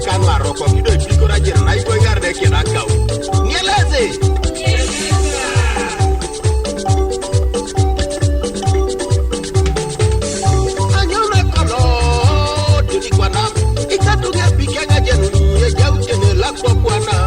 makan maroko kido piko rajir na iko ngarde kina kau nieleze anyona kolo tuni kwana ikatuge pikanga jenu ye jau tene la kwa kwana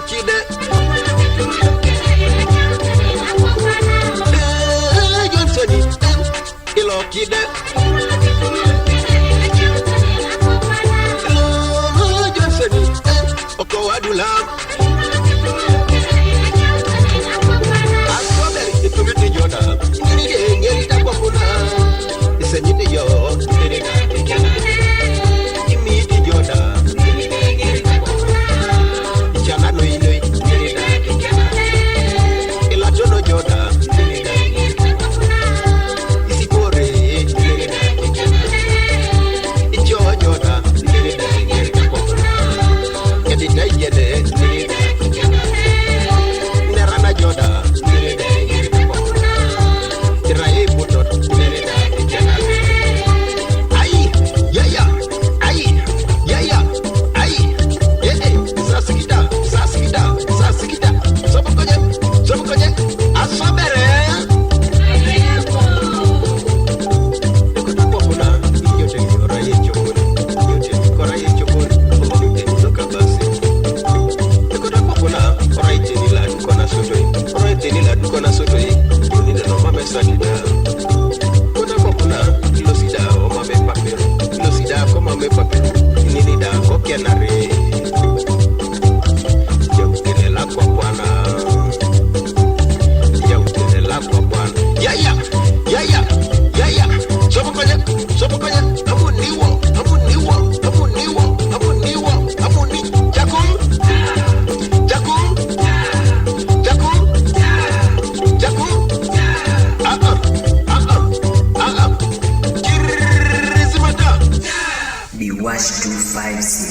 ilokide Johnsoni ilokide Johnsoni oko wadula Aswabeli itumiti jona ngeri da kwapuna isenyidi yo ngeri da kikena imiti jona ngeri da kwapuna ichana noi ngeri da kikena ilatono jona ngeri da kwapuna isipore ngeri da kikena icho jona ngeri da kwapuna kedi dayede ngeri da kikena nerana jona ngeri da kwapuna irae butot ngeri da kikena ai yaya sasikita sobokoje asabere ekotapopuna yote oraye chokoni omogite nokabasi ekotapopuna oraite nila dukona sotoi yonile nomame sadida ekotapopuna ilosida omame papero ilosida komame papero inilida kokianare Yautenela kwa Bwana Yaya Sobokoye Amuniwo Jakum The Wash 256